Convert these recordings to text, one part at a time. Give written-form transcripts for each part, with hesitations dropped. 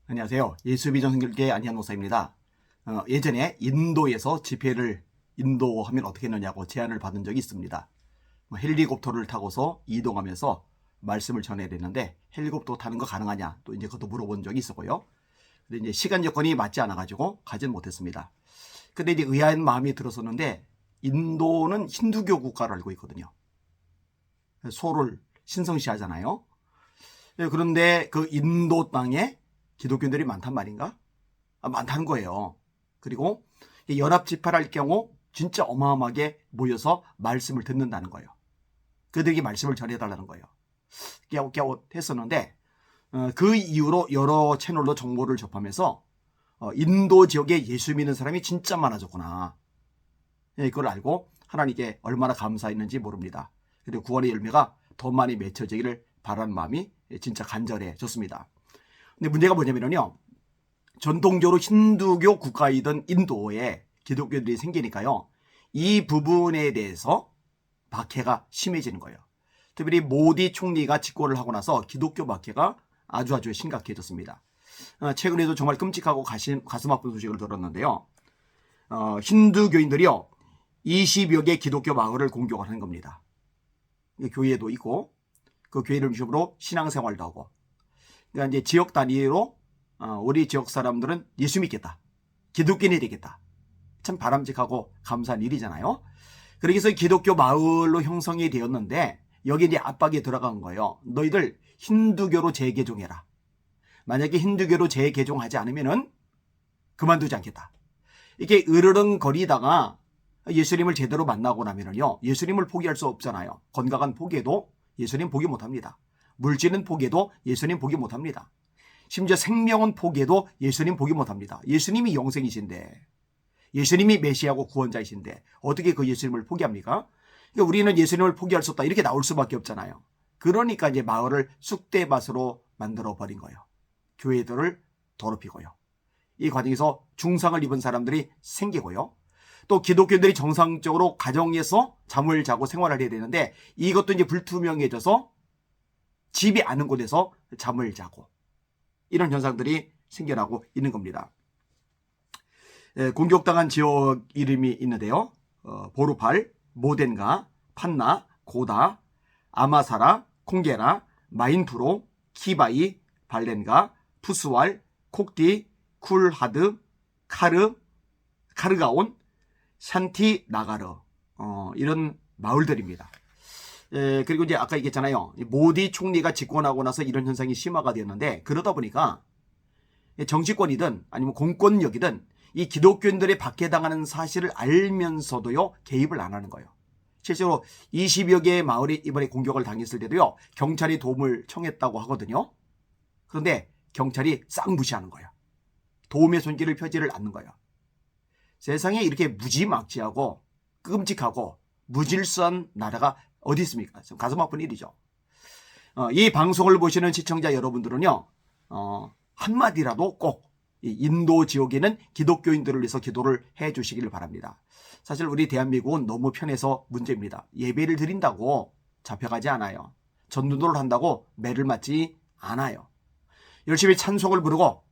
안녕하세요. 예수비전선교회 안희한 목사입니다. 예전에 인도에서 집회를 인도하면 어떻게 했느냐고 제안을 받은 적이 있습니다. 헬리콥터를 타고서 이동하면서 말씀을 전해야 되는데 헬리콥터 타는 거 가능하냐 또 이제 그것도 물어본 적이 있었고요. 근데 이제 시간 여건이 맞지 않아가지고 가진 못했습니다. 근데 이제 의아한 마음이 들었었는데 인도는 힌두교 국가로 알고 있거든요. 소를 신성시하잖아요. 그런데 그 인도 땅에 기독교인들이 많단 말인가? 많다는 거예요. 그리고 연합 집회를 할 경우 진짜 어마어마하게 모여서 말씀을 듣는다는 거예요. 그들에게 말씀을 전해달라는 거예요. 깨웃깨웃 했었는데 그 이후로 여러 채널로 정보를 접하면서 인도 지역에 예수 믿는 사람이 진짜 많아졌구나. 이걸 알고 하나님께 얼마나 감사했는지 모릅니다. 그리고 구원의 열매가 더 많이 맺혀지기를 바라는 마음이 진짜 간절해졌습니다. 근데 문제가 뭐냐면요. 전통적으로 힌두교 국가이던 인도에 기독교들이 생기니까요. 이 부분에 대해서 박해가 심해지는 거예요. 특별히 모디 총리가 집권을 하고 나서 기독교 박해가 아주 심각해졌습니다. 최근에도 정말 끔찍하고 가슴 아픈 소식을 들었는데요. 힌두교인들이요. 20여 개 기독교 마을을 공격을 하는 겁니다. 교회도 있고 그 교회를 중심으로 신앙생활도 하고 그러니까 이제 지역 단위로 우리 지역 사람들은 예수 믿겠다. 기독교인이 되겠다. 참 바람직하고 감사한 일이잖아요. 그래서 기독교 마을로 형성이 되었는데 여기 이제 압박이 들어간 거예요. 너희들 힌두교로 재개종해라. 만약에 힌두교로 재개종하지 않으면은 그만두지 않겠다. 이렇게 으르렁거리다가 예수님을 제대로 만나고 나면은요. 예수님을 포기할 수 없잖아요. 건강한 포기해도 예수님 포기 못합니다. 물질은 포기해도 예수님 포기 못합니다. 심지어 생명은 포기해도 예수님 포기 못합니다. 예수님이 영생이신데 예수님이 메시아고 구원자이신데 어떻게 그 예수님을 포기합니까? 그러니까 우리는 예수님을 포기할 수 없다 이렇게 나올 수밖에 없잖아요. 그러니까 이제 마을을 쑥대밭으로 만들어버린 거예요. 교회들을 더럽히고요. 이 과정에서 중상을 입은 사람들이 생기고요. 또 기독교인들이 정상적으로 가정에서 잠을 자고 생활을 해야 되는데 이것도 이제 불투명해져서 집이 아는 곳에서 잠을 자고 이런 현상들이 생겨나고 있는 겁니다. 공격당한 지역 이름이 있는데요. 보루팔, 모덴가, 판나, 고다, 아마사라, 콩게라, 마인프로, 키바이, 발렌가, 푸스왈, 콕디, 쿨하드, 카르가온, 샨티 나가르 이런 마을들입니다. 그리고 이제 아까 얘기했잖아요. 모디 총리가 집권하고 나서 이런 현상이 심화가 되었는데 그러다 보니까 정치권이든 아니면 공권력이든 이 기독교인들이 박해당하는 사실을 알면서도요 개입을 안 하는 거예요. 실제로 20여 개의 마을이 이번에 공격을 당했을 때도요 경찰이 도움을 청했다고 하거든요. 그런데 경찰이 싹 무시하는 거예요. 도움의 손길을 펴지를 않는 거예요. 세상에 이렇게 무지막지하고 끔찍하고 무질서한 나라가 어디 있습니까? 가슴 아픈 일이죠. 이 방송을 보시는 시청자 여러분들은요. 한마디라도 꼭 인도 지역에는 기독교인들을 위해서 기도를 해 주시기를 바랍니다. 사실 우리 대한민국은 너무 편해서 문제입니다. 예배를 드린다고 잡혀가지 않아요. 전도를 한다고 매를 맞지 않아요. 열심히 찬송을 부르고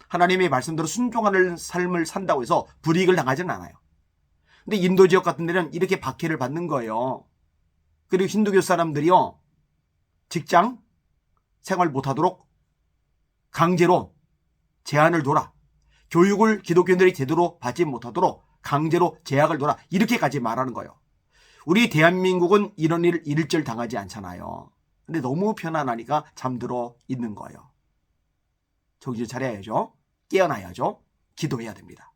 하나님의 말씀대로 순종하는 삶을 산다고 해서 불이익을 당하지는 않아요. 근데 인도 지역 같은 데는 이렇게 박해를 받는 거예요. 그리고 힌두교 사람들이요. 직장 생활 못하도록 강제로 제한을 둬라. 교육을 기독교인들이 제대로 받지 못하도록 강제로 제약을 둬라. 이렇게까지 말하는 거예요. 우리 대한민국은 이런 일을 일절 당하지 않잖아요. 근데 너무 편안하니까 잠들어 있는 거예요. 정신 차려야죠. 깨어나야죠. 기도해야 됩니다.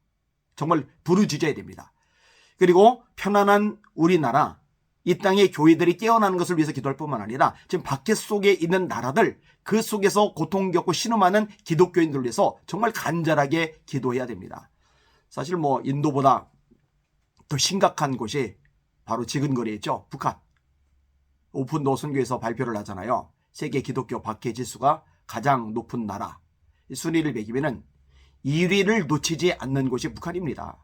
정말 부르짖어야 됩니다. 그리고 편안한 우리나라 이 땅의 교회들이 깨어나는 것을 위해서 기도할 뿐만 아니라 지금 박해 속에 있는 나라들 그 속에서 고통 겪고 신음하는 기독교인들을 위해서 정말 간절하게 기도해야 됩니다. 사실 뭐 인도보다 더 심각한 곳이 바로 지근거리에 있죠. 북한. 오픈도 선교에서 발표를 하잖아요. 세계 기독교 박해 지수가 가장 높은 나라. 순위를 매기면은 1위를 놓치지 않는 곳이 북한입니다.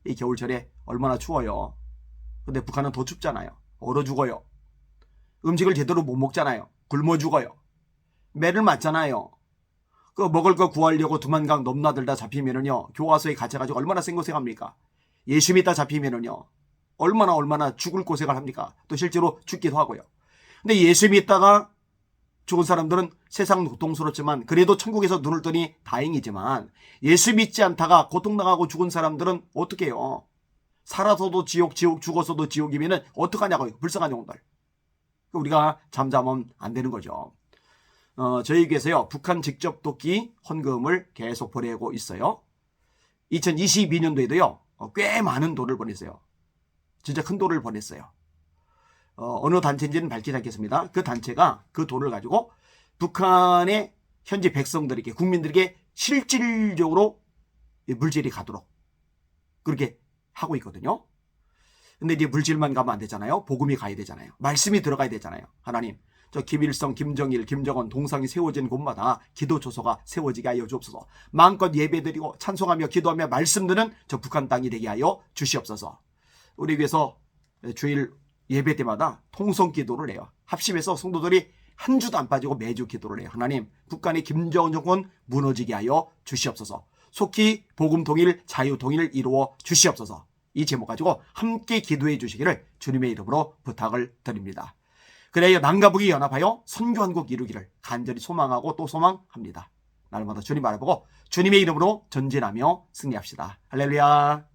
이 겨울철에 얼마나 추워요. 근데 북한은 더 춥잖아요. 얼어 죽어요. 음식을 제대로 못 먹잖아요. 굶어 죽어요. 매를 맞잖아요. 그 먹을 거 구하려고 두만강 넘나들다 잡히면은요, 교과서에 갇혀가지고 얼마나 생고생합니까? 예수 믿다 잡히면은요, 얼마나 죽을 고생을 합니까? 또 실제로 죽기도 하고요. 근데 예수 믿다가 죽은 사람들은 세상 고통스럽지만 그래도 천국에서 눈을 뜨니 다행이지만, 예수 믿지 않다가 고통당하고 죽은 사람들은 어떻게 해요? 살아서도 지옥, 죽어서도 지옥이면은 어떡하냐고요. 불쌍한 영혼들. 우리가 잠잠하면 안 되는 거죠. 저희 교회에서요, 북한 직접 돕기 헌금을 계속 보내고 있어요. 2022년도에도요, 꽤 많은 돈을 보냈어요. 진짜 큰 돈을 보냈어요. 어느 단체인지는 밝히지 않겠습니다. 그 단체가 그 돈을 가지고 북한의 현지 백성들에게, 국민들에게 실질적으로 물질이 가도록 그렇게 하고 있거든요. 근데 이제 물질만 가면 안 되잖아요. 복음이 가야 되잖아요. 말씀이 들어가야 되잖아요. 하나님, 저 김일성, 김정일, 김정은 동상이 세워진 곳마다 기도 조소가 세워지게 하여 주옵소서. 마음껏 예배드리고 찬송하며 기도하며 말씀 듣는 저 북한 땅이 되게 하여 주시옵소서. 우리 교회에서 주일 예배 때마다 통성 기도를 해요. 합심해서 성도들이 한 주도 안 빠지고 매주 기도를 해요. 하나님, 북한의 김정은 정권 무너지게 하여 주시옵소서. 속히 복음 통일, 자유 통일을 이루어 주시옵소서. 이 제목 가지고 함께 기도해 주시기를 주님의 이름으로 부탁을 드립니다. 그래야 남과 북이 연합하여 선교한국 이루기를 간절히 소망하고 또 소망합니다. 날마다 주님 바라보고 주님의 이름으로 전진하며 승리합시다. 할렐루야.